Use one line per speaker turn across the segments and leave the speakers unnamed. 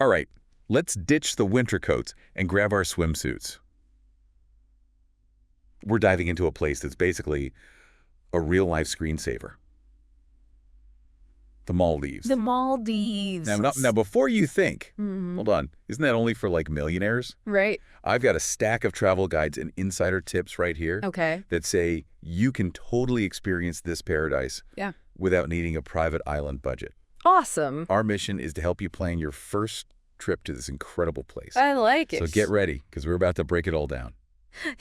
All right, let's ditch the winter coats and grab our swimsuits. We're diving into a place that's basically a real-life screensaver. The Maldives.
The Maldives.
Now, before you think,
Mhm.
hold on, isn't that only for, like, millionaires?
Right.
I've got a stack of travel guides and insider tips right here
Okay.
that say you can totally experience this paradise
Yeah.
without needing a private island budget.
Awesome.
Our mission is to help you plan your first trip to this incredible place.
I like it.
So get ready, because we're about to break it all down.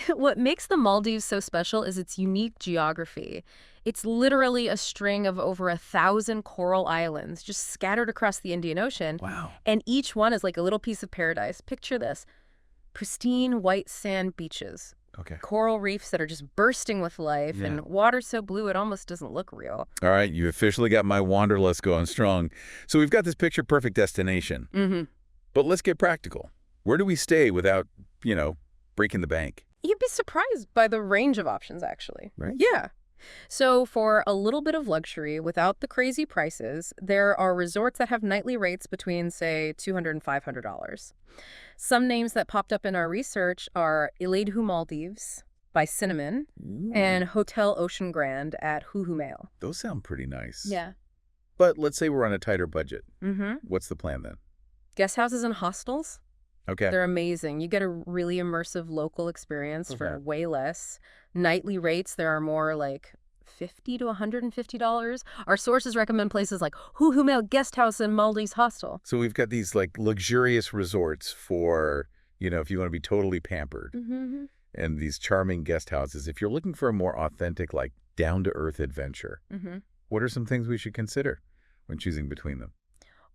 What makes the Maldives so special is its unique geography. It's literally a string of over 1,000 coral islands just scattered across the Indian Ocean.
Wow.
And each one is like a little piece of paradise. Picture this. Pristine white sand beaches.
Okay.
Coral reefs that are just bursting with life,
Yeah.
and water so blue it almost doesn't look real.
All right, you officially got my wanderlust going strong. So we've got this picture-perfect destination.
Mm-hmm.
But let's get practical. Where do we stay without, breaking the bank?
You'd be surprised by the range of options, actually.
Right.
Yeah. So for a little bit of luxury without the crazy prices, there are resorts that have nightly rates between, say, $200 and $500. Some names that popped up in our research are Hanifaru Maldives by Cinnamon and Hotel Ocean Grand at Male.
Those sound pretty nice.
Yeah.
But let's say we're on a tighter budget.
Mm-hmm.
What's the plan then?
Guest houses and hostels,
Okay.
they're amazing. You get a really immersive local experience for
Okay.
way less. Nightly rates, there are more like $50 to $150. Our sources recommend places like Male Guest House and Maldives Hostel.
So we've got these like luxurious resorts for, if you want to be totally pampered,
Mm-hmm.
and these charming guest houses. If you're looking for a more authentic, like down-to-earth adventure,
Mm-hmm.
what are some things we should consider when choosing between them?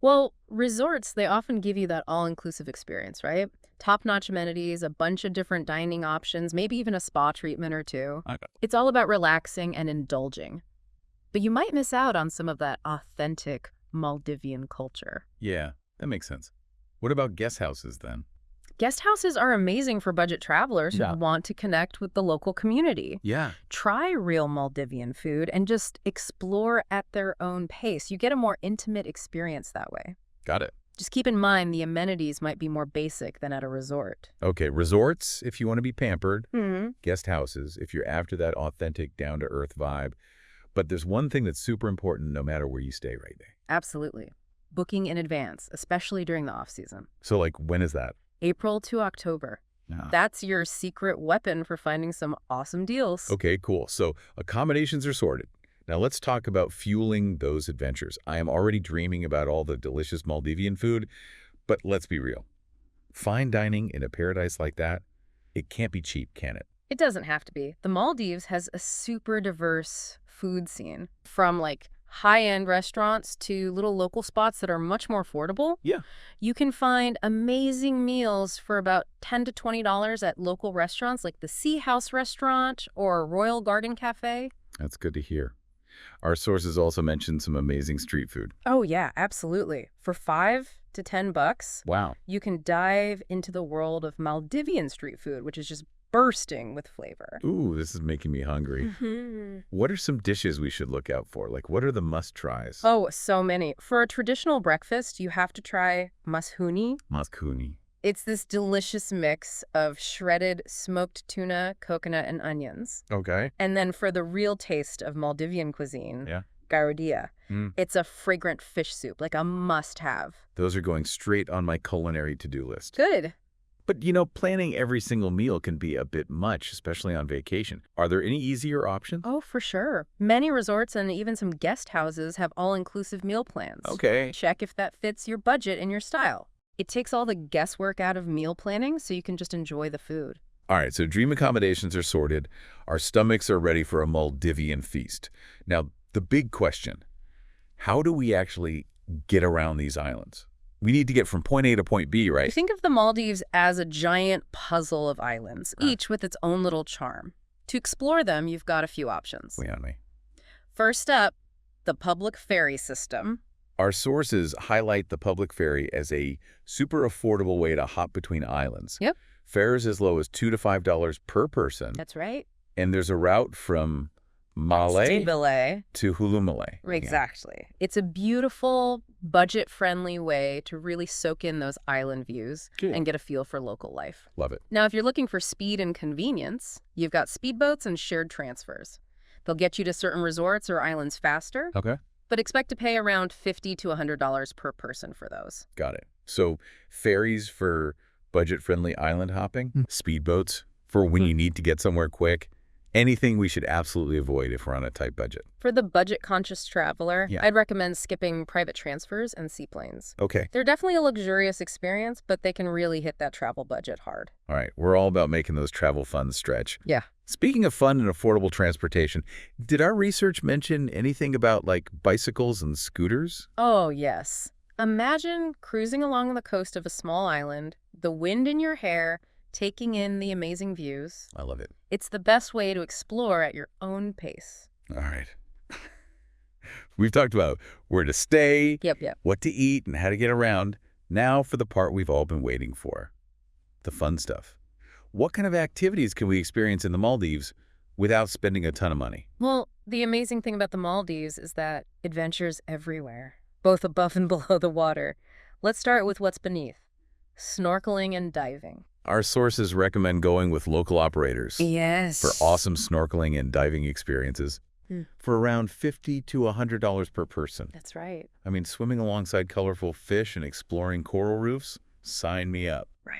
Well, resorts, they often give you that all-inclusive experience, right? Top-notch amenities, a bunch of different dining options, maybe even a spa treatment or two. It's all about relaxing and indulging. But you might miss out on some of that authentic Maldivian culture.
Yeah, that makes sense. What about guest houses then?
Guest houses are amazing for budget travelers
Yeah.
who want to connect with the local community.
Yeah.
Try real Maldivian food and just explore at their own pace. You get a more intimate experience that way.
Got it.
Just keep in mind the amenities might be more basic than at a resort.
Okay, resorts if you want to be pampered,
Mm-hmm.
guest houses if you're after that authentic down-to-earth vibe. But there's one thing that's super important no matter where you stay right there.
Absolutely. Booking in advance, especially during the off-season.
So like, when is that?
April to October.
Yeah.
That's your secret weapon for finding some awesome deals.
Okay, cool. So accommodations are sorted. Now let's talk about fueling those adventures. I am already dreaming about all the delicious Maldivian food, but let's be real. Fine dining in a paradise like that, it can't be cheap, can it?
It doesn't have to be. The Maldives has a super diverse food scene, from like high-end restaurants to little local spots that are much more affordable.
Yeah.
You can find amazing meals for about $10 to $20 at local restaurants like the Sea House Restaurant or Royal Garden Cafe.
That's good to hear. Our sources also mentioned some amazing street food.
Oh yeah, absolutely. For $5 to $10,
Wow.
you can dive into the world of Maldivian street food, which is just bursting with flavor.
Ooh, this is making me hungry.
Mm-hmm.
What are some dishes we should look out for? Like, what are the must-tries?
Oh, so many. For a traditional breakfast, you have to try mashuni.
Maskuni.
It's this delicious mix of shredded smoked tuna, coconut, and onions.
Okay.
And then for the real taste of Maldivian cuisine,
Yeah.
garudia.
Mm.
It's a fragrant fish soup, like a must-have.
Those are going straight on my culinary to-do list.
Good.
But, planning every single meal can be a bit much, especially on vacation. Are there any easier options?
Oh, for sure. Many resorts and even some guest houses have all-inclusive meal plans.
Okay.
Check if that fits your budget and your style. It takes all the guesswork out of meal planning so you can just enjoy the food.
All right, so dream accommodations are sorted. Our stomachs are ready for a Maldivian feast. Now, the big question, how do we actually get around these islands? We need to get from point A to point B, right?
Think of the Maldives as a giant puzzle of islands, each with its own little charm. To explore them, you've got a few options.
Wait on me.
First up, the public ferry system.
Our sources highlight the public ferry as a super affordable way to hop between islands.
Yep.
Fares as low as $2 to $5 per person.
That's right.
And there's a route from Malay
Malay.
to Hulumale.
Exactly. It's a beautiful, budget-friendly way to really soak in those island views and get a feel for local life.
Love it.
Now, if you're looking for speed and convenience, you've got speedboats and shared transfers. They'll get you to certain resorts or islands faster,
Okay.
but expect to pay around $50 to $100 per person for those.
Got it. So ferries for budget-friendly island hopping, speedboats for when you need to get somewhere quick, anything we should absolutely avoid if we're on a tight budget.
For the budget-conscious traveler, I'd recommend skipping private transfers and seaplanes.
Okay.
They're definitely a luxurious experience, but they can really hit that travel budget hard.
All right. We're all about making those travel funds stretch.
Yeah.
Speaking of fun and affordable transportation, did our research mention anything about, like, bicycles and scooters?
Oh, yes. Imagine cruising along the coast of a small island, the wind in your hair, taking in the amazing views.
I love it.
It's the best way to explore at your own pace.
All right. We've talked about where to stay,
Yep.
what to eat, and how to get around. Now for the part we've all been waiting for, the fun stuff. What kind of activities can we experience in the Maldives without spending a ton of money?
Well, the amazing thing about the Maldives is that adventure's everywhere, both above and below the water. Let's start with what's beneath: snorkeling and diving.
Our sources recommend going with local operators
Yes.
for awesome snorkeling and diving experiences for around $50 to $100 per person.
That's right.
I mean, swimming alongside colorful fish and exploring coral reefs? Sign me up.
Right.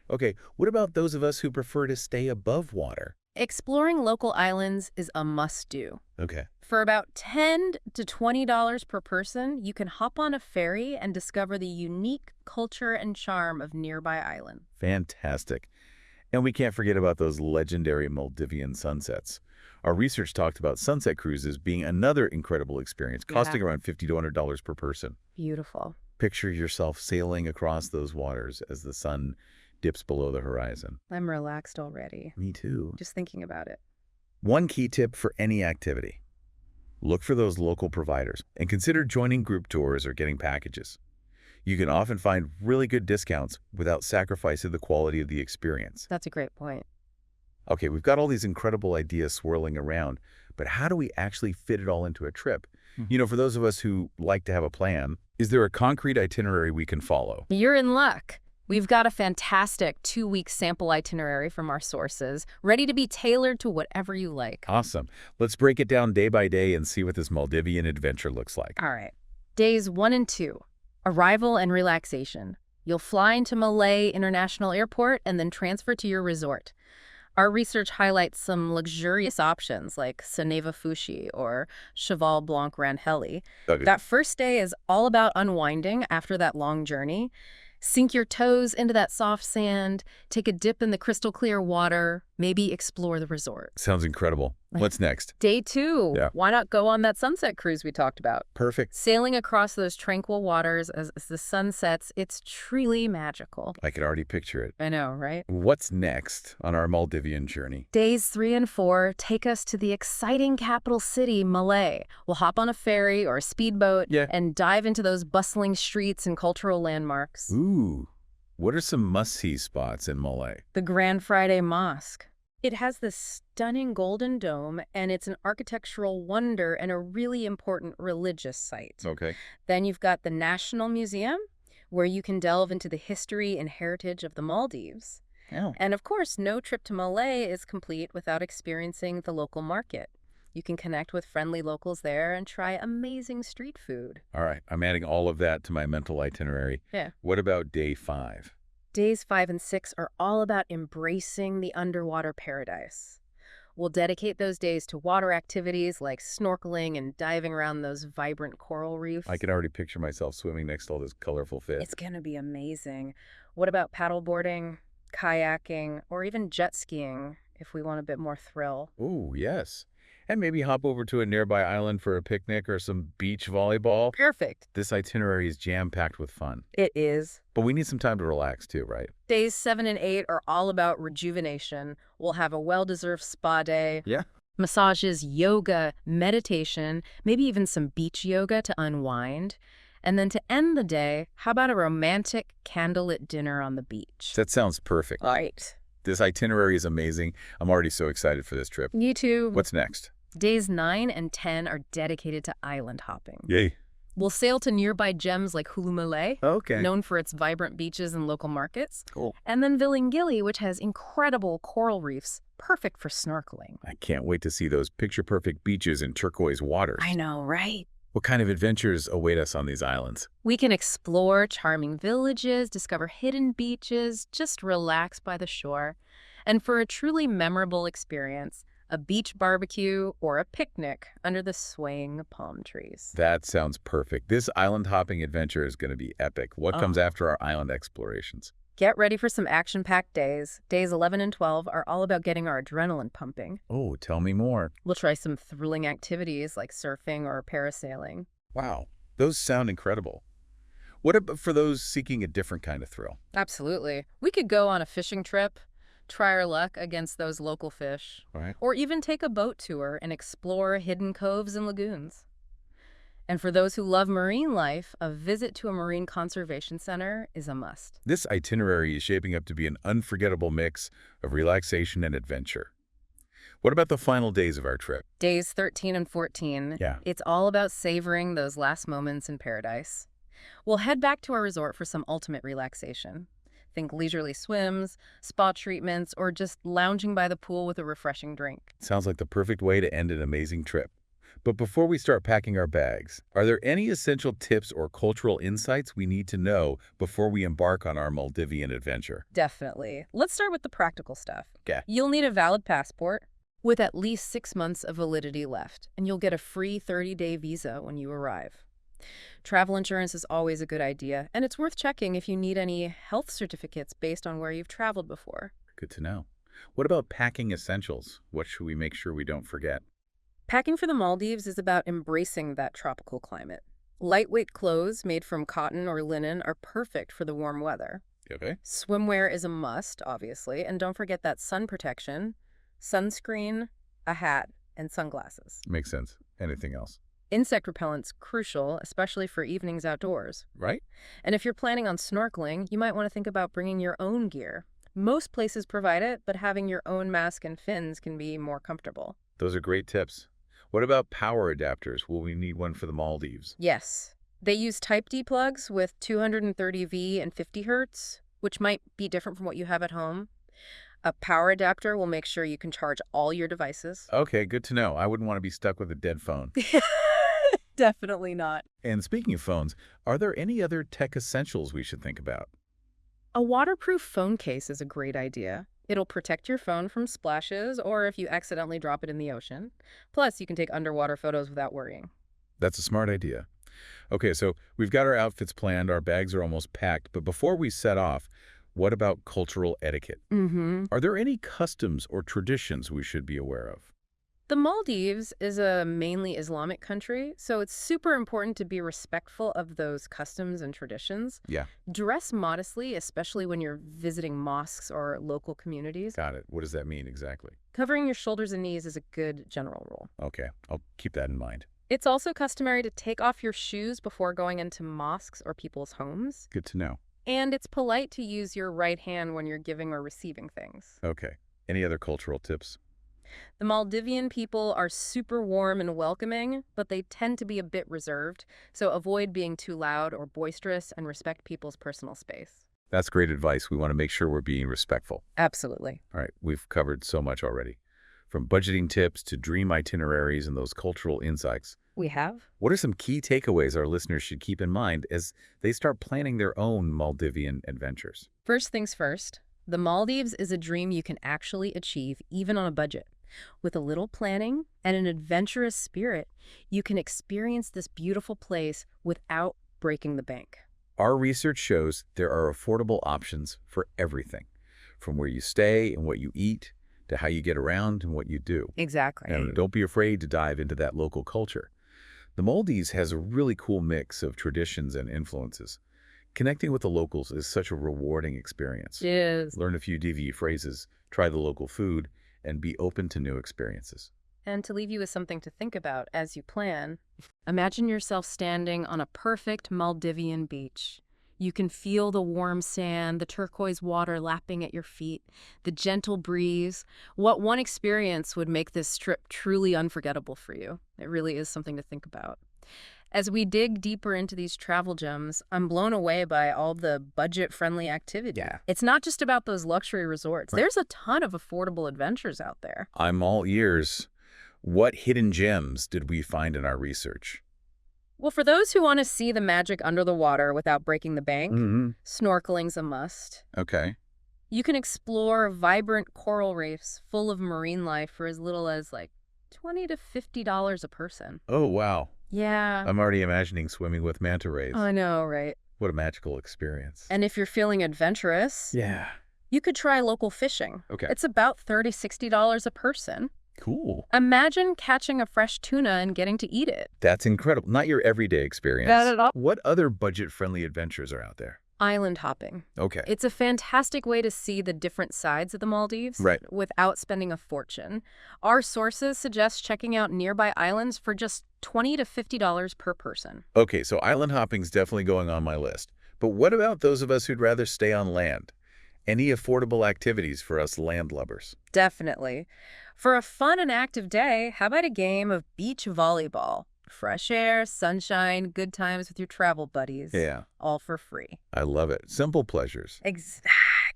Okay, what about those of us who prefer to stay above water?
Exploring local islands is a must-do.
Okay.
For about $10 to $20 per person, you can hop on a ferry and discover the unique culture and charm of nearby island.
Fantastic. And we can't forget about those legendary Maldivian sunsets. Our research talked about sunset cruises being another incredible experience, costing around $50 to $100 per person.
Beautiful.
Picture yourself sailing across those waters as the sun dips below the horizon.
I'm relaxed already.
Me too.
Just thinking about it.
One key tip for any activity: look for those local providers and consider joining group tours or getting packages. You can often find really good discounts without sacrificing the quality of the experience.
That's a great point.
Okay, we've got all these incredible ideas swirling around, but how do we actually fit it all into a trip? You know, for those of us who like to have a plan, is there a concrete itinerary we can follow?
You're in luck. We've got a fantastic 2-week sample itinerary from our sources, ready to be tailored to whatever you like.
Awesome. Let's break it down day by day and see what this Maldivian adventure looks like.
All right. Days 1 and 2, arrival and relaxation. You'll fly into Malay International Airport and then transfer to your resort. Our research highlights some luxurious options like Maafushi or Cheval Blanc Rannalhi. That first day is all about unwinding after that long journey. Sink your toes into that soft sand, take a dip in the crystal clear water, maybe explore the resort.
Sounds incredible. What's next?
Day 2.
Yeah.
Why not go on that sunset cruise we talked about?
Perfect.
Sailing across those tranquil waters as the sun sets, it's truly magical.
I could already picture it.
I know, right?
What's next on our Maldivian journey?
Days 3 and 4 take us to the exciting capital city, Malé. We'll hop on a ferry or a speedboat and dive into those bustling streets and cultural landmarks.
Ooh, what are some must-see spots in Malay?
The Grand Friday Mosque. It has this stunning golden dome, and it's an architectural wonder and a really important religious site.
Okay.
Then you've got the National Museum, where you can delve into the history and heritage of the Maldives.
Oh.
And of course, no trip to Malay is complete without experiencing the local market. You can connect with friendly locals there and try amazing street food.
All right, I'm adding all of that to my mental itinerary.
Yeah.
What about day 5?
Days 5 and 6 are all about embracing the underwater paradise. We'll dedicate those days to water activities like snorkeling and diving around those vibrant coral reefs.
I can already picture myself swimming next to all those colorful fish.
It's going to be amazing. What about paddleboarding, kayaking, or even jet skiing if we want a bit more thrill?
Ooh, yes. And maybe hop over to a nearby island for a picnic or some beach volleyball.
Perfect.
This itinerary is jam-packed with fun.
It is.
But we need some time to relax too, right?
Days 7 and 8 are all about rejuvenation. We'll have a well-deserved spa day.
Yeah.
Massages, yoga, meditation, maybe even some beach yoga to unwind. And then to end the day, how about a romantic candlelit dinner on the beach?
That sounds perfect.
All right.
This itinerary is amazing. I'm already so excited for this trip.
You too.
What's next?
Days 9 and 10 are dedicated to island hopping.
Yay.
We'll sail to nearby gems like Hulumale,
Okay.
known for its vibrant beaches and local markets,
Cool.
and then Vilingili, which has incredible coral reefs, perfect for snorkeling.
I can't wait to see those picture-perfect beaches and turquoise waters.
I know, right?
What kind of adventures await us on these islands?
We can explore charming villages, discover hidden beaches, just relax by the shore. And for a truly memorable experience, a beach barbecue or a picnic under the swaying palm trees.
That sounds perfect. This island hopping adventure is going to be epic. What comes after our island explorations?
Get ready for some action-packed days. Days 11 and 12 are all about getting our adrenaline pumping.
Oh, tell me more.
We'll try some thrilling activities like surfing or parasailing.
Wow, those sound incredible. What about for those seeking a different kind of thrill?
Absolutely. We could go on a fishing trip, try our luck against those local fish,
All right.
or even take a boat tour and explore hidden coves and lagoons. And for those who love marine life, a visit to a marine conservation center is a must.
This itinerary is shaping up to be an unforgettable mix of relaxation and adventure. What about the final days of our trip?
Days 13 and 14,
Yeah.
it's all about savoring those last moments in paradise. We'll head back to our resort for some ultimate relaxation. Think leisurely swims, spa treatments, or just lounging by the pool with a refreshing drink.
Sounds like the perfect way to end an amazing trip. But before we start packing our bags, are there any essential tips or cultural insights we need to know before we embark on our Maldivian adventure?
Definitely. Let's start with the practical stuff.
Okay.
You'll need a valid passport with at least 6 months of validity left, and you'll get a free 30-day visa when you arrive. Travel insurance is always a good idea, and it's worth checking if you need any health certificates based on where you've traveled before.
Good to know. What about packing essentials? What should we make sure we don't forget?
Packing for the Maldives is about embracing that tropical climate. Lightweight clothes made from cotton or linen are perfect for the warm weather.
Okay.
Swimwear is a must, obviously, and don't forget that sun protection, sunscreen, a hat, and sunglasses.
Makes sense. Anything else?
Insect repellent's crucial, especially for evenings outdoors.
Right?
And if you're planning on snorkeling, you might want to think about bringing your own gear. Most places provide it, but having your own mask and fins can be more comfortable.
Those are great tips. What about power adapters? Will we need one for the Maldives?
Yes. They use Type D plugs with 230V and 50 Hertz, which might be different from what you have at home. A power adapter will make sure you can charge all your devices.
Okay, good to know. I wouldn't want to be stuck with a dead phone.
Definitely not.
And speaking of phones, are there any other tech essentials we should think about?
A waterproof phone case is a great idea. It'll protect your phone from splashes or if you accidentally drop it in the ocean. Plus, you can take underwater photos without worrying.
That's a smart idea. Okay, so we've got our outfits planned, our bags are almost packed, but before we set off, what about cultural etiquette? Are there any customs or traditions we should be aware of?
The Maldives is a mainly Islamic country, so it's super important to be respectful of those customs and traditions.
Yeah.
Dress modestly, especially when you're visiting mosques or local communities.
Got it. What does that mean exactly?
Covering your shoulders and knees is a good general rule.
Okay, I'll keep that in mind.
It's also customary to take off your shoes before going into mosques or people's homes.
Good to know.
And it's polite to use your right hand when you're giving or receiving things.
Okay. Any other cultural tips?
The Maldivian people are super warm and welcoming, but they tend to be a bit reserved, so avoid being too loud or boisterous and respect people's personal space.
That's great advice. We want to make sure we're being respectful.
Absolutely.
All right, we've covered so much already. From budgeting tips to dream itineraries and those cultural insights.
We have?
What are some key takeaways our listeners should keep in mind as they start planning their own Maldivian adventures?
First things first, the Maldives is a dream you can actually achieve even on a budget. With a little planning and an adventurous spirit, you can experience this beautiful place without breaking the bank.
Our research shows there are affordable options for everything, from where you stay and what you eat to how you get around and what you do.
Exactly.
And don't be afraid to dive into that local culture. The Maldives has a really cool mix of traditions and influences. Connecting with the locals is such a rewarding experience.
It is.
Learn a few DV phrases, try the local food, and be open to new experiences.
And to leave you with something to think about as you plan, imagine yourself standing on a perfect Maldivian beach. You can feel the warm sand, the turquoise water lapping at your feet, the gentle breeze. What one experience would make this trip truly unforgettable for you? It really is something to think about. As we dig deeper into these travel gems, I'm blown away by all the budget-friendly activity.
Yeah.
It's not just about those luxury resorts.
Right.
There's a ton of affordable adventures out there.
I'm all ears. What hidden gems did we find in our research?
Well, for those who want to see the magic under the water without breaking the bank, snorkeling's a must.
Okay.
You can explore vibrant coral reefs full of marine life for as little as like $20 to $50 a person.
Oh, wow.
Yeah.
I'm already imagining swimming with manta rays.
I know, right?
What a magical experience.
And if you're feeling adventurous,
Yeah.
you could try local fishing.
Okay.
It's about $30, $60 a person.
Cool.
Imagine catching a fresh tuna and getting to eat it.
That's incredible. Not your everyday experience.
Not at all.
What other budget-friendly adventures are out there?
Island hopping.
Okay.
It's a fantastic way to see the different sides of the Maldives
Right.
without spending a fortune. Our sources suggest checking out nearby islands for just $20 to $50 per person.
Okay, so island hopping's definitely going on my list. But what about those of us who'd rather stay on land? Any affordable activities for us landlubbers?
Definitely. For a fun and active day, how about a game of beach volleyball? Fresh air, sunshine, good times with your travel buddies.
Yeah,
All for free.
I love it. Simple pleasures.
Exactly.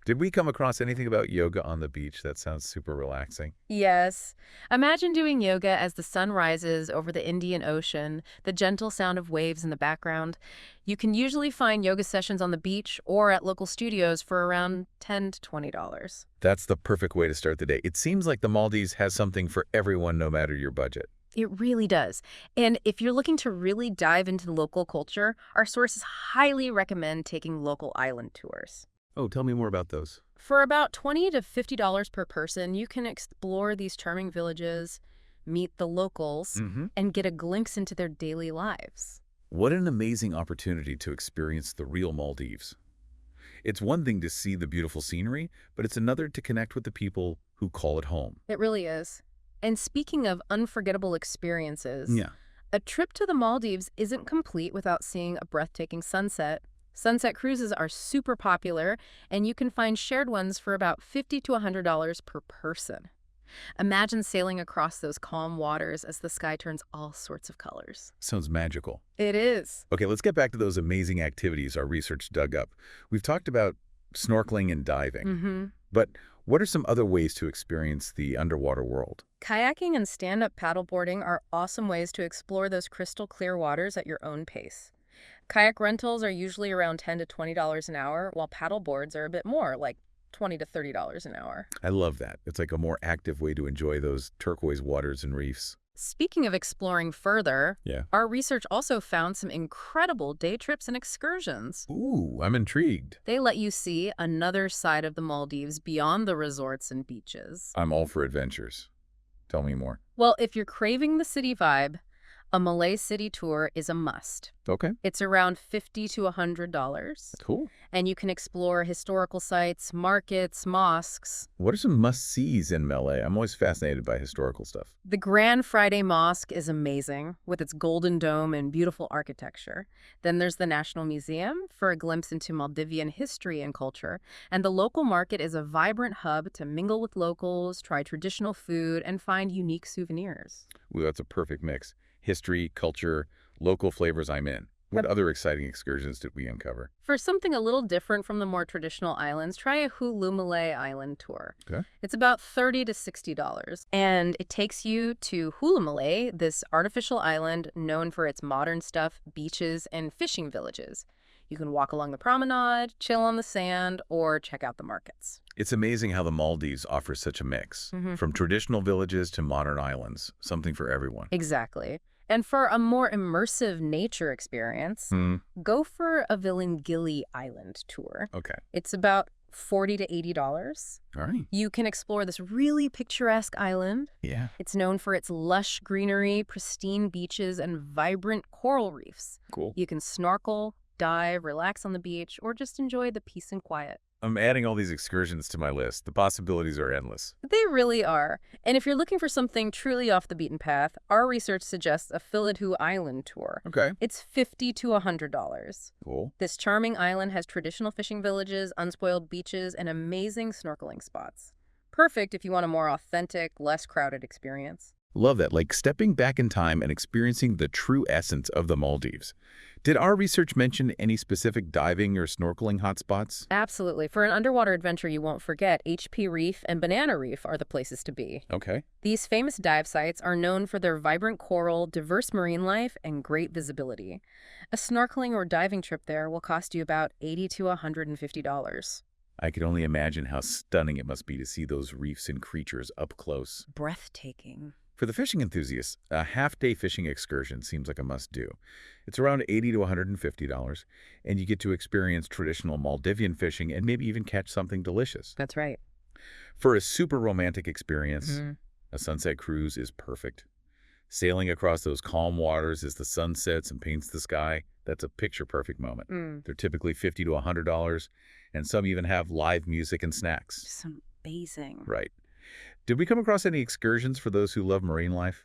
Did we come across anything about yoga on the beach? That sounds super relaxing.
Yes. Imagine doing yoga as the sun rises over the Indian Ocean, the gentle sound of waves in the background. You can usually find yoga sessions on the beach or at local studios for around $10 to $20.
That's the perfect way to start the day. It seems like the Maldives has something for everyone, no matter your budget.
It really does. And if you're looking to really dive into local culture, our sources highly recommend taking local island tours.
Oh, tell me more about those.
For about $20 to $50 per person, you can explore these charming villages, meet the locals, and get a glimpse into their daily lives.
What an amazing opportunity to experience the real Maldives. It's one thing to see the beautiful scenery, but it's another to connect with the people who call it home.
It really is. And speaking of unforgettable experiences,
Yeah.
a trip to the Maldives isn't complete without seeing a breathtaking sunset. Sunset cruises are super popular, and you can find shared ones for about $50 to $100 per person. Imagine sailing across those calm waters as the sky turns all sorts of colors.
Sounds magical.
It is.
Okay, let's get back to those amazing activities our research dug up. We've talked about snorkeling and diving, but what are some other ways to experience the underwater world?
Kayaking and stand-up paddleboarding are awesome ways to explore those crystal clear waters at your own pace. Kayak rentals are usually around $10 to $20 an hour, while paddleboards are a bit more, like $20 to $30 an hour.
I love that. It's like a more active way to enjoy those turquoise waters and reefs.
Speaking of exploring further,
Yeah.
our research also found some incredible day trips and excursions.
Ooh, I'm intrigued.
They let you see another side of the Maldives beyond the resorts and beaches.
I'm all for adventures. Tell me more.
Well, if you're craving the city vibe, a Malay city tour is a must.
Okay.
It's around $50 to $100,
Cool.
and you can explore historical sites, markets, mosques.
What are some must-sees in Malay? I'm always fascinated by historical stuff.
The Grand Friday Mosque is amazing, with its golden dome and beautiful architecture. Then there's the National Museum for a glimpse into Maldivian history and culture. And the local market is a vibrant hub to mingle with locals, try traditional food, and find unique souvenirs.
Ooh, that's a perfect mix. History, culture, local flavors, I'm in. What other exciting excursions did we uncover?
For something a little different from the more traditional islands, try a Hulu Malay island tour.
Okay.
It's about $30 to $60, and it takes you to Hulu Malay, this artificial island known for its modern stuff, beaches, and fishing villages. You can walk along the promenade, chill on the sand, or check out the markets.
It's amazing how the Maldives offers such a mix. From traditional villages to modern islands, something for everyone.
Exactly. And for a more immersive nature experience, go for a Vilingili Island tour.
Okay.
It's about $40 to $80.
All right.
You can explore this really picturesque island.
Yeah.
It's known for its lush greenery, pristine beaches, and vibrant coral reefs.
Cool.
You can snorkel, dive, relax on the beach, or just enjoy the peace and quiet.
I'm adding all these excursions to my list. The possibilities are endless.
They really are. And if you're looking for something truly off the beaten path, our research suggests a Philippine Island tour.
Okay.
It's $50 to $100.
Cool.
This charming island has traditional fishing villages, unspoiled beaches, and amazing snorkeling spots. Perfect if you want a more authentic, less crowded experience.
Love that, like stepping back in time and experiencing the true essence of the Maldives. Did our research mention any specific diving or snorkeling hotspots?
Absolutely. For an underwater adventure you won't forget, HP Reef and Banana Reef are the places to be.
Okay.
These famous dive sites are known for their vibrant coral, diverse marine life, and great visibility. A snorkeling or diving trip there will cost you about $80 to $150.
I could only imagine how stunning it must be to see those reefs and creatures up close.
Breathtaking.
For the fishing enthusiasts, a half-day fishing excursion seems like a must-do. It's around $80 to $150, and you get to experience traditional Maldivian fishing and maybe even catch something delicious.
That's right.
For a super romantic experience, a sunset cruise is perfect. Sailing across those calm waters as the sun sets and paints the sky, that's a picture-perfect moment. They're typically $50 to $100, and some even have live music and snacks.
Just amazing.
Right. Did we come across any excursions for those who love marine life?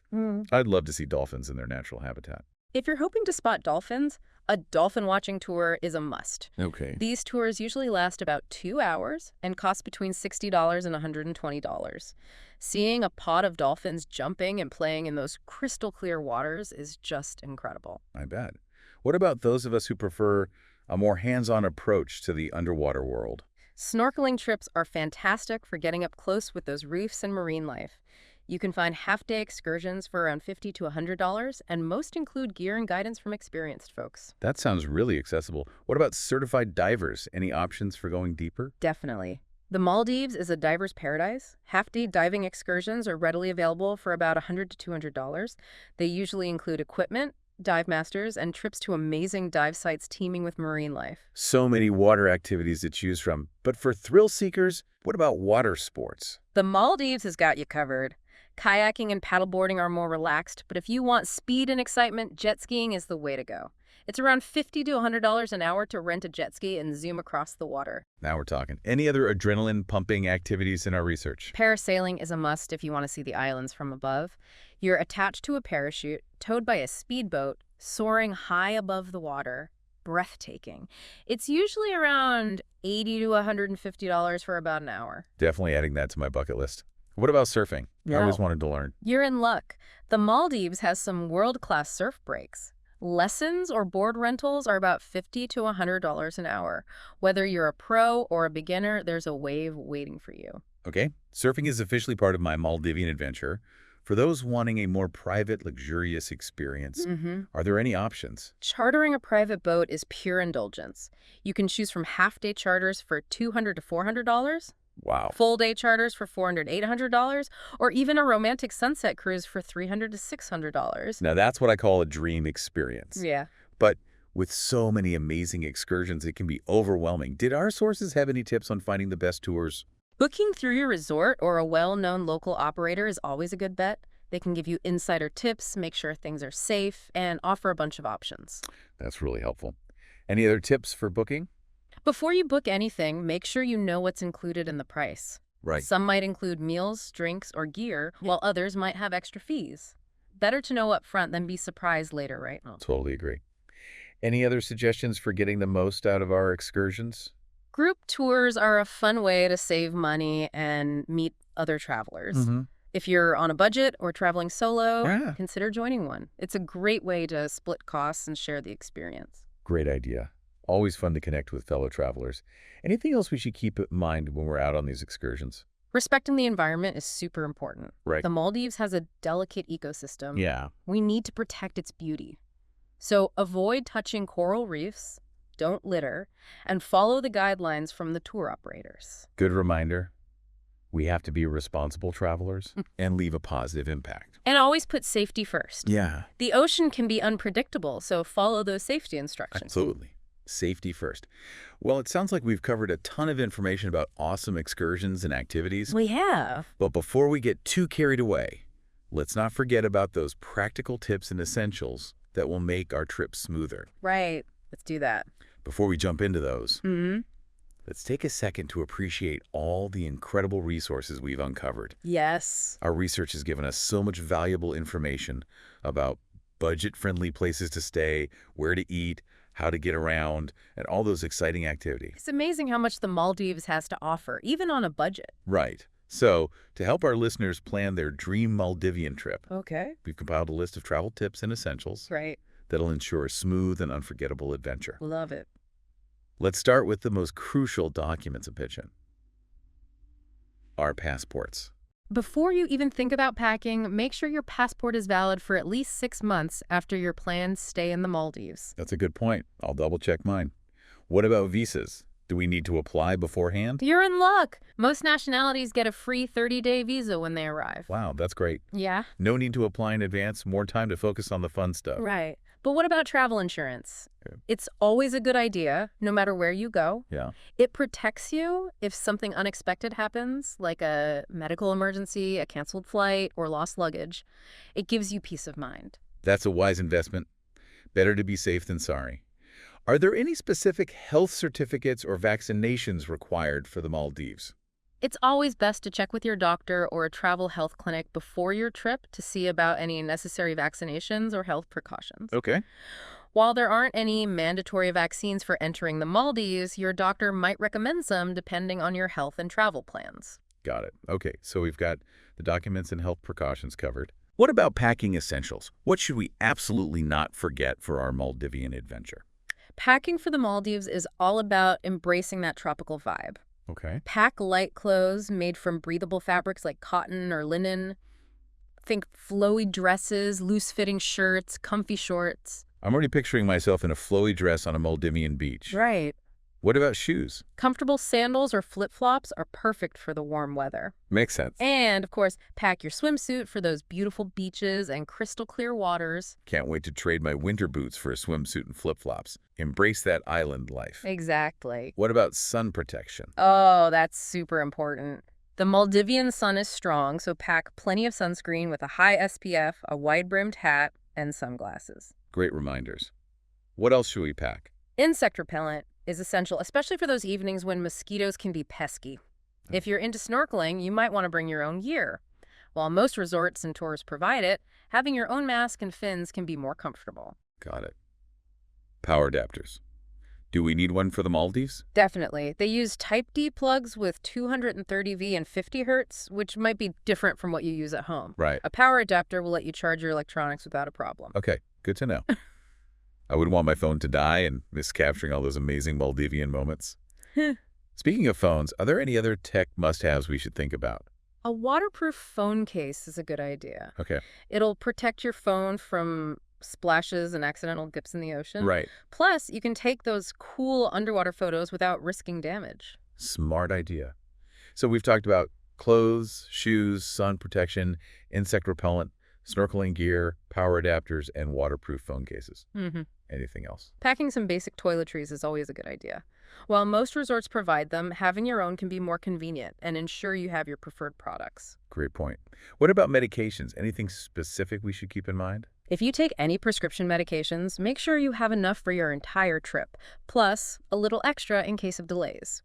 I'd love to see dolphins in their natural habitat.
If you're hoping to spot dolphins, a dolphin watching tour is a must.
Okay.
These tours usually last about 2 hours and cost between $60 and $120. Seeing a pod of dolphins jumping and playing in those crystal clear waters is just incredible.
I bet. What about those of us who prefer a more hands-on approach to the underwater world?
Snorkeling trips are fantastic for getting up close with those reefs and marine life. You can find half-day excursions for around $50 to $100, and most include gear and guidance from experienced folks.
That sounds really accessible. What about certified divers? Any options for going deeper?
Definitely. The Maldives is a diver's paradise. Half-day diving excursions are readily available for about $100 to $200. They usually include equipment, dive masters, and trips to amazing dive sites teeming with marine life.
So many water activities to choose from. But for thrill seekers, what about water sports?
The Maldives has got you covered. Kayaking and paddleboarding are more relaxed, but if you want speed and excitement, jet skiing is the way to go. It's around $50 to $100 an hour to rent a jet ski and zoom across the water.
Now we're talking. Any other adrenaline-pumping activities in our research?
Parasailing is a must if you want to see the islands from above. You're attached to a parachute, towed by a speedboat, soaring high above the water. Breathtaking. It's usually around $80 to $150 for about an hour.
Definitely adding that to my bucket list. What about surfing? I always wanted to learn.
You're in luck. The Maldives has some world-class surf breaks. Lessons or board rentals are about $50 to $100 an hour. Whether you're a pro or a beginner, there's a wave waiting for you.
Okay, surfing is officially part of my Maldivian adventure. For those wanting a more private, luxurious experience, are there any options?
Chartering a private boat is pure indulgence. You can choose from half-day charters for $200 to $400,
Wow.
full-day charters for $400 to $800, or even a romantic sunset cruise for $300 to $600.
Now that's what I call a dream experience.
Yeah.
But with so many amazing excursions, it can be overwhelming. Did our sources have any tips on finding the best tours?
Booking through your resort or a well-known local operator is always a good bet. They can give you insider tips, make sure things are safe, and offer a bunch of options.
That's really helpful. Any other tips for booking?
Before you book anything, make sure you know what's included in the price.
Right.
Some might include meals, drinks, or gear, while others might have extra fees. Better to know up front than be surprised later, right?
Totally agree. Any other suggestions for getting the most out of our excursions?
Group tours are a fun way to save money and meet other travelers. If you're on a budget or traveling solo, consider joining one. It's a great way to split costs and share the experience.
Great idea. Always fun to connect with fellow travelers. Anything else we should keep in mind when we're out on these excursions?
Respecting the environment is super important.
Right.
The Maldives has a delicate ecosystem.
Yeah.
We need to protect its beauty. So avoid touching coral reefs, don't litter, and follow the guidelines from the tour operators.
Good reminder. We have to be responsible travelers and leave a positive impact.
And always put safety first.
Yeah.
The ocean can be unpredictable, so follow those safety instructions.
Absolutely. Safety first. Well, it sounds like we've covered a ton of information about awesome excursions and activities.
We have.
But before we get too carried away, let's not forget about those practical tips and essentials that will make our trip smoother.
Right. Let's do that.
Before we jump into those, Let's take a second to appreciate all the incredible resources we've uncovered.
Yes.
Our research has given us so much valuable information about budget-friendly places to stay, where to eat, how to get around, and all those exciting activities.
It's amazing how much the Maldives has to offer, even on a budget.
Right. So, to help our listeners plan their dream Maldivian trip,
Okay.
we've compiled a list of travel tips and essentials
Great.
that'll ensure a smooth and unforgettable adventure.
Love it.
Let's start with the most crucial documents of pitching. Our passports.
Before you even think about packing, make sure your passport is valid for at least 6 months after your planned stay in the Maldives.
That's a good point. I'll double-check mine. What about visas? Do we need to apply beforehand?
You're in luck. Most nationalities get a free 30-day visa when they arrive.
Wow, that's great.
Yeah?
No need to apply in advance, more time to focus on the fun stuff.
Right. But what about travel insurance?
Okay.
It's always a good idea, no matter where you go.
Yeah.
It protects you if something unexpected happens, like a medical emergency, a canceled flight, or lost luggage. It gives you peace of mind.
That's a wise investment. Better to be safe than sorry. Are there any specific health certificates or vaccinations required for the Maldives?
It's always best to check with your doctor or a travel health clinic before your trip to see about any necessary vaccinations or health precautions.
Okay.
While there aren't any mandatory vaccines for entering the Maldives, your doctor might recommend some depending on your health and travel plans.
Got it. Okay, so we've got the documents and health precautions covered. What about packing essentials? What should we absolutely not forget for our Maldivian adventure?
Packing for the Maldives is all about embracing that tropical vibe.
Okay.
Pack light clothes made from breathable fabrics like cotton or linen. Think flowy dresses, loose-fitting shirts, comfy shorts.
I'm already picturing myself in a flowy dress on a Maldivian beach.
Right.
What about shoes?
Comfortable sandals or flip-flops are perfect for the warm weather.
Makes sense.
And, of course, pack your swimsuit for those beautiful beaches and crystal-clear waters.
Can't wait to trade my winter boots for a swimsuit and flip-flops. Embrace that island life.
Exactly.
What about sun protection?
Oh, that's super important. The Maldivian sun is strong, so pack plenty of sunscreen with a high SPF, a wide-brimmed hat, and sunglasses.
Great reminders. What else should we pack?
Insect repellent is essential, especially for those evenings when mosquitoes can be pesky. If you're into snorkeling, you might want to bring your own gear. While most resorts and tours provide it, having your own mask and fins can be more comfortable.
Got it. Power adapters. Do we need one for the Maldives?
Definitely. They use Type D plugs with 230V and 50 Hertz, which might be different from what you use at home.
Right.
A power adapter will let you charge your electronics without a problem.
Okay, good to know. I wouldn't want my phone to die and miss capturing all those amazing Maldivian moments. Speaking of phones, are there any other tech must-haves we should think about?
A waterproof phone case is a good idea.
Okay.
It'll protect your phone from splashes and accidental dips in the ocean.
Right.
Plus, you can take those cool underwater photos without risking damage.
Smart idea. So we've talked about clothes, shoes, sun protection, insect repellent, snorkeling gear, power adapters, and waterproof phone cases. Anything else?
Packing some basic toiletries is always a good idea. While most resorts provide them, having your own can be more convenient and ensure you have your preferred products.
Great point. What about medications? Anything specific we should keep in mind?
If you take any prescription medications, make sure you have enough for your entire trip, plus a little extra in case of delays.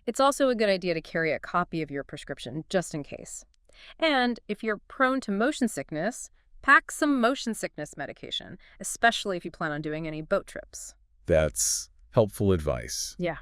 It's also a good idea to carry a copy of your prescription just in case. And if you're prone to motion sickness, pack some motion sickness medication, especially if you plan on doing any boat trips.
That's helpful advice.
Yeah.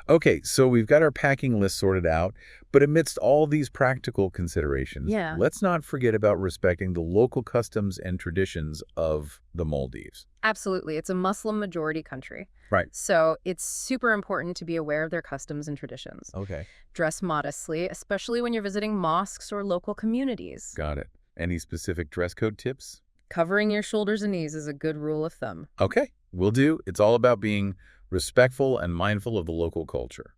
Okay, so we've got our packing list sorted out, but amidst all these practical considerations, let's not forget about respecting the local customs and traditions of the Maldives.
Absolutely. It's a Muslim majority country.
Right.
So it's super important to be aware of their customs and traditions.
Okay.
Dress modestly, especially when you're visiting mosques or local communities.
Got it. Any specific dress code tips?
Covering your shoulders and knees is a good rule of thumb.
Okay, will do. It's all about being respectful and mindful of the local culture.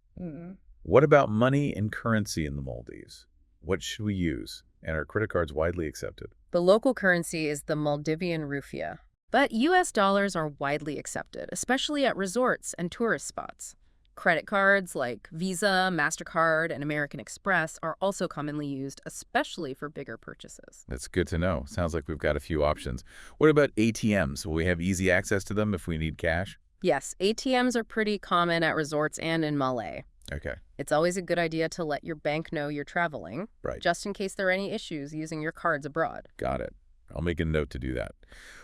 What about money and currency in the Maldives? What should we use? And are credit cards widely accepted?
The local currency is the Maldivian rupiah, but U.S. dollars are widely accepted, especially at resorts and tourist spots. Credit cards like Visa, MasterCard, and American Express are also commonly used, especially for bigger purchases.
That's good to know. Sounds like we've got a few options. What about ATMs? Will we have easy access to them if we need cash?
Yes, ATMs are pretty common at resorts and in Malé.
Okay,
It's always a good idea to let your bank know you're traveling,
right.
just in case there are any issues using your cards abroad.
Got it. I'll make a note to do that.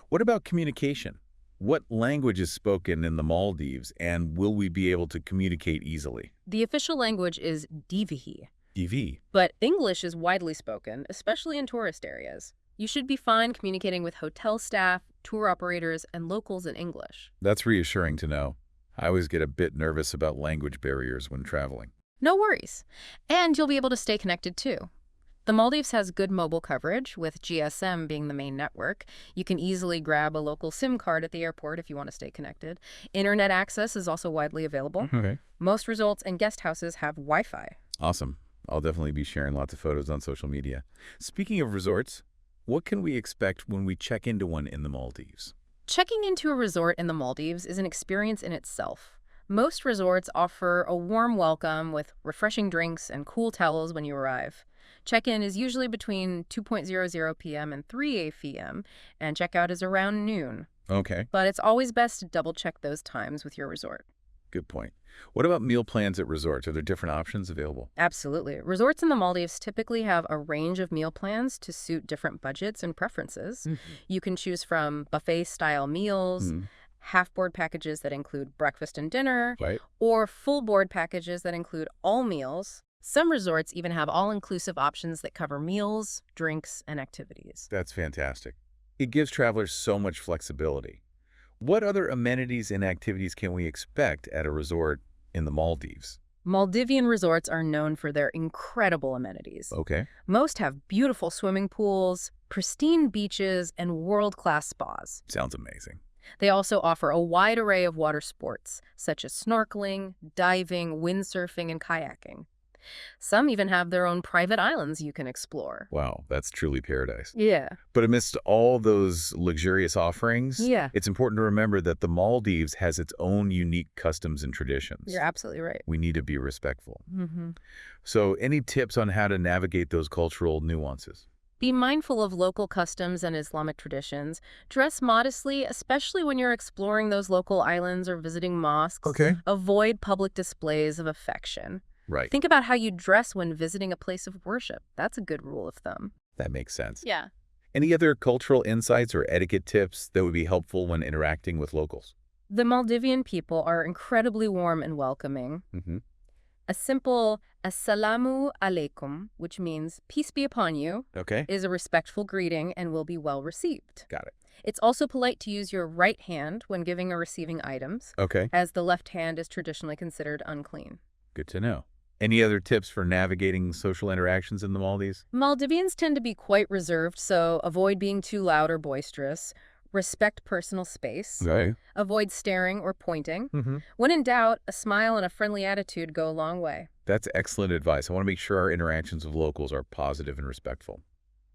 What about communication? What language is spoken in the Maldives, and will we be able to communicate easily?
The official language is Divihi,
EV.
but English is widely spoken, especially in tourist areas. You should be fine communicating with hotel staff, tour operators, and locals in English.
That's reassuring to know. I always get a bit nervous about language barriers when traveling.
No worries. And you'll be able to stay connected too. The Maldives has good mobile coverage, with GSM being the main network. You can easily grab a local SIM card at the airport if you want to stay connected. Internet access is also widely available.
Okay.
Most resorts and guest houses have Wi-Fi.
Awesome. I'll definitely be sharing lots of photos on social media. Speaking of resorts, what can we expect when we check into one in the Maldives?
Checking into a resort in the Maldives is an experience in itself. Most resorts offer a warm welcome with refreshing drinks and cool towels when you arrive. Check-in is usually between 2:00 p.m. and 3 p.m., and checkout is around noon.
Okay,
But it's always best to double-check those times with your resort.
good point. What about meal plans at resorts? Are there different options available?
Absolutely. Resorts in the Maldives typically have a range of meal plans to suit different budgets and preferences. You can choose from buffet-style meals,
Mhm.
half-board packages that include breakfast and dinner,
Right.
or full-board packages that include all meals. Some resorts even have all-inclusive options that cover meals, drinks, and activities.
That's fantastic. It gives travelers so much flexibility. What other amenities and activities can we expect at a resort in the Maldives?
Maldivian resorts are known for their incredible amenities.
Okay.
Most have beautiful swimming pools, pristine beaches, and world-class spas.
Sounds amazing.
They also offer a wide array of water sports, such as snorkeling, diving, windsurfing, and kayaking. Some even have their own private islands you can explore.
Wow, that's truly paradise.
Yeah.
But amidst all those luxurious offerings,
Yeah.
it's important to remember that the Maldives has its own unique customs and traditions.
You're absolutely right.
We need to be respectful.
Mm-hmm.
So any tips on how to navigate those cultural nuances?
Be mindful of local customs and Islamic traditions. Dress modestly, especially when you're exploring those local islands or visiting mosques.
Okay.
Avoid public displays of affection.
Right.
Think about how you dress when visiting a place of worship. That's a good rule of thumb.
That makes sense.
Yeah.
Any other cultural insights or etiquette tips that would be helpful when interacting with locals?
The Maldivian people are incredibly warm and welcoming.
Mm-hmm.
A simple Assalamu alaikum, which means peace be upon you,
Okay.
is a respectful greeting and will be well received.
Got it.
It's also polite to use your right hand when giving or receiving items,
Okay.
as the left hand is traditionally considered unclean.
Good to know. Any other tips for navigating social interactions in the Maldives?
Maldivians tend to be quite reserved, so avoid being too loud or boisterous. Respect personal space.
Okay.
Avoid staring or pointing.
Mm-hmm.
When in doubt, a smile and a friendly attitude go a long way.
That's excellent advice. I want to make sure our interactions with locals are positive and respectful.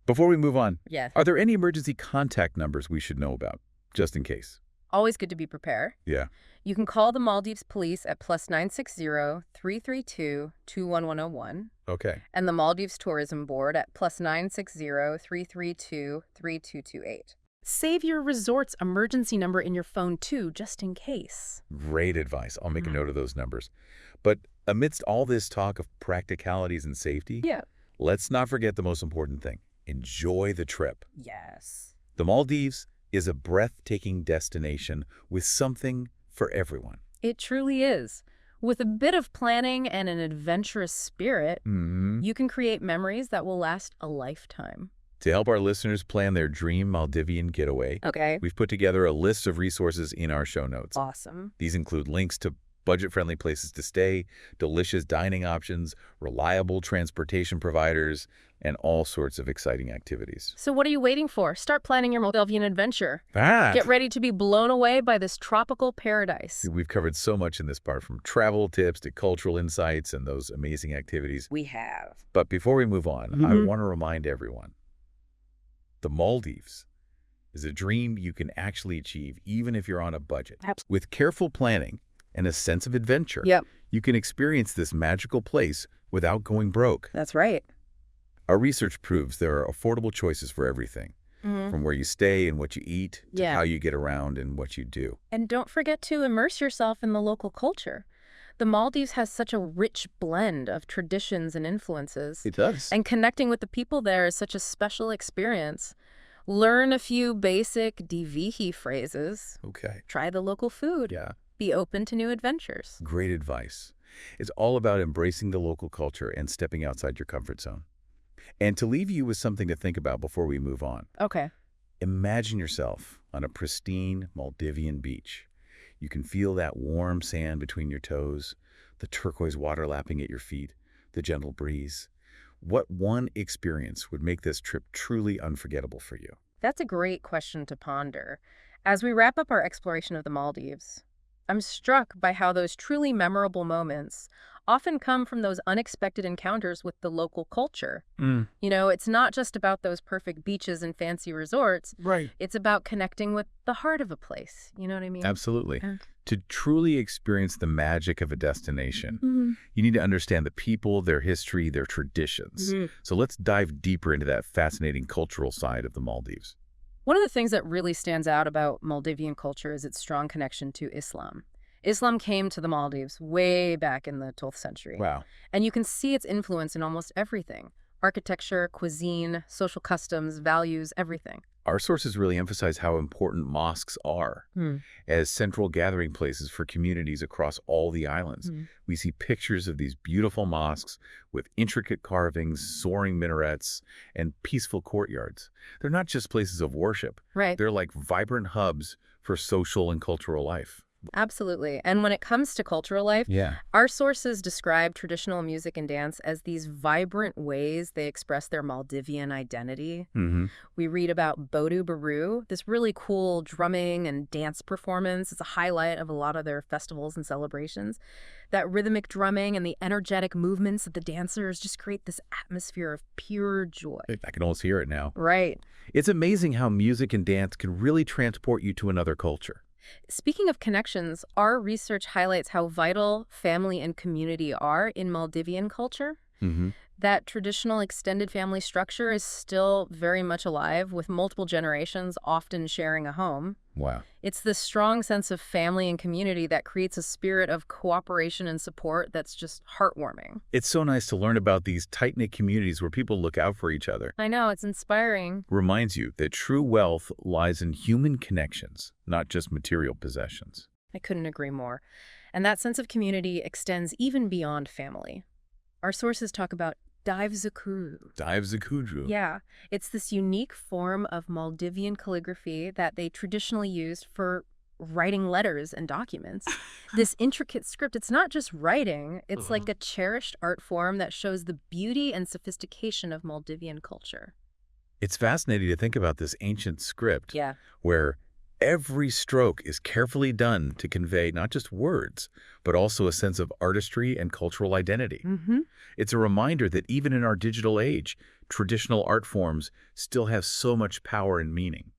Before we move on,
Yeah.
are there any emergency contact numbers we should know about, just in case?
Always good to be prepared.
Yeah.
You can call the Maldives police at +960-332-21101
Okay.
and the Maldives Tourism Board at +960-332-3228. Save your resort's emergency number in your phone too, just in case.
Great advice. I'll make a
Mhm.
note of those numbers. But amidst all this talk of practicalities and safety,
Yeah.
let's not forget the most important thing. Enjoy the trip.
Yes.
The Maldives is a breathtaking destination with something for everyone.
It truly is. With a bit of planning and an adventurous spirit,
Mm-hmm.
you can create memories that will last a lifetime.
To help our listeners plan their dream Maldivian getaway,
Okay.
we've put together a list of resources in our show notes.
Awesome.
These include links to budget-friendly places to stay, delicious dining options, reliable transportation providers, and all sorts of exciting activities.
So what are you waiting for? Start planning your Maldivian adventure.
That!
Get ready to be blown away by this tropical paradise.
We've covered so much in this part, from travel tips to cultural insights and those amazing activities.
We have.
But before we move on, I want to remind everyone, the Maldives is a dream you can actually achieve even if you're on a budget. With careful planning and a sense of adventure,
Yep.
you can experience this magical place without going broke.
That's right.
Our research proves there are affordable choices for everything, from where you stay and what you eat to how you get around and what you do.
And don't forget to immerse yourself in the local culture. The Maldives has such a rich blend of traditions and influences.
It does.
And connecting with the people there is such a special experience. Learn a few basic Divihi phrases.
Okay.
Try the local food.
Yeah.
Be open to new adventures.
Great advice. It's all about embracing the local culture and stepping outside your comfort zone. And to leave you with something to think about before we move on,
Okay.
imagine yourself on a pristine Maldivian beach. You can feel that warm sand between your toes, the turquoise water lapping at your feet, the gentle breeze. What one experience would make this trip truly unforgettable for you?
That's a great question to ponder. As we wrap up our exploration of the Maldives, I'm struck by how those truly memorable moments often come from those unexpected encounters with the local culture. It's not just about those perfect beaches and fancy resorts.
Right.
It's about connecting with the heart of a place. You know what I mean?
Absolutely.
Yeah.
To truly experience the magic of a destination, you need to understand the people, their history, their traditions. So let's dive deeper into that fascinating cultural side of the Maldives.
One of the things that really stands out about Maldivian culture is its strong connection to Islam. Islam came to the Maldives way back in the 12th century.
Wow.
And you can see its influence in almost everything. Architecture, cuisine, social customs, values, everything.
Our sources really emphasize how important mosques are as central gathering places for communities across all the islands. We see pictures of these beautiful mosques with intricate carvings, soaring minarets, and peaceful courtyards. They're not just places of worship.
Right.
They're like vibrant hubs for social and cultural life.
Absolutely. And when it comes to cultural life,
Yeah.
our sources describe traditional music and dance as these vibrant ways they express their Maldivian identity. We read about Bodu Baru, this really cool drumming and dance performance. It's a highlight of a lot of their festivals and celebrations. That rhythmic drumming and the energetic movements of the dancers just create this atmosphere of pure joy.
I can almost hear it now.
Right.
It's amazing how music and dance can really transport you to another culture.
Speaking of connections, our research highlights how vital family and community are in Maldivian culture. That traditional extended family structure is still very much alive, with multiple generations often sharing a home.
Wow.
It's this strong sense of family and community that creates a spirit of cooperation and support that's just heartwarming.
It's so nice to learn about these tight-knit communities where people look out for each other.
I know, it's inspiring.
Reminds you that true wealth lies in human connections, not just material possessions.
I couldn't agree more. And that sense of community extends even beyond family. Our sources talk about Dive Zakuru.
Dive Zakudru.
Yeah, it's this unique form of Maldivian calligraphy that they traditionally used for writing letters and documents. This intricate script, it's not just writing, it's like a cherished art form that shows the beauty and sophistication of Maldivian culture.
It's fascinating to think about this ancient script
Yeah.
where every stroke is carefully done to convey not just words, but also a sense of artistry and cultural identity. It's a reminder that even in our digital age, traditional art forms still have so much power and meaning.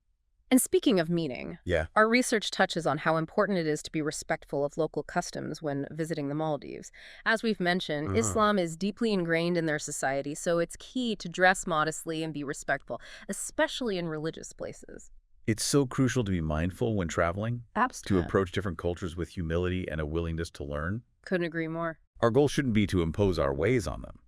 And speaking of meaning,
Yeah.
our research touches on how important it is to be respectful of local customs when visiting the Maldives. As we've mentioned, Islam is deeply ingrained in their society, so it's key to dress modestly and be respectful, especially in religious places.
It's so crucial to be mindful when traveling, to
Absolutely.
approach different cultures with humility and a willingness to learn.
Couldn't agree more.
Our goal shouldn't be to impose our ways on them,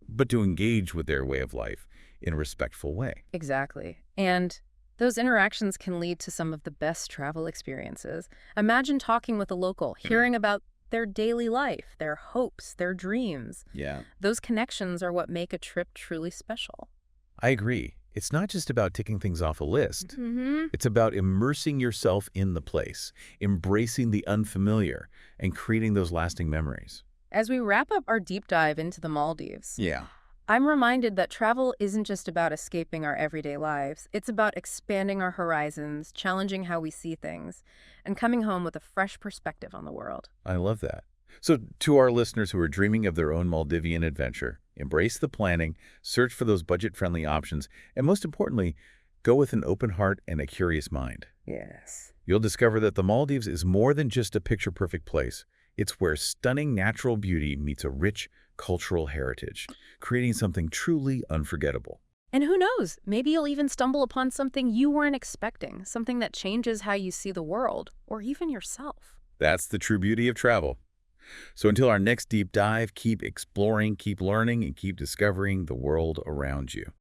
but to engage with their way of life in a respectful way.
Exactly. And those interactions can lead to some of the best travel experiences. Imagine talking with a local, hearing about their daily life, their hopes, their dreams.
Yeah.
Those connections are what make a trip truly special.
I agree. It's not just about ticking things off a list.
Mm-hmm.
It's about immersing yourself in the place, embracing the unfamiliar, and creating those lasting memories.
As we wrap up our deep dive into the Maldives,
Yeah.
I'm reminded that travel isn't just about escaping our everyday lives. It's about expanding our horizons, challenging how we see things, and coming home with a fresh perspective on the world.
I love that. So to our listeners who are dreaming of their own Maldivian adventure, embrace the planning, search for those budget-friendly options, and most importantly, go with an open heart and a curious mind.
Yes.
You'll discover that the Maldives is more than just a picture-perfect place. It's where stunning natural beauty meets a rich cultural heritage, creating something truly unforgettable.
And who knows, maybe you'll even stumble upon something you weren't expecting, something that changes how you see the world, or even yourself.
That's the true beauty of travel. So until our next deep dive, keep exploring, keep learning, and keep discovering the world around you.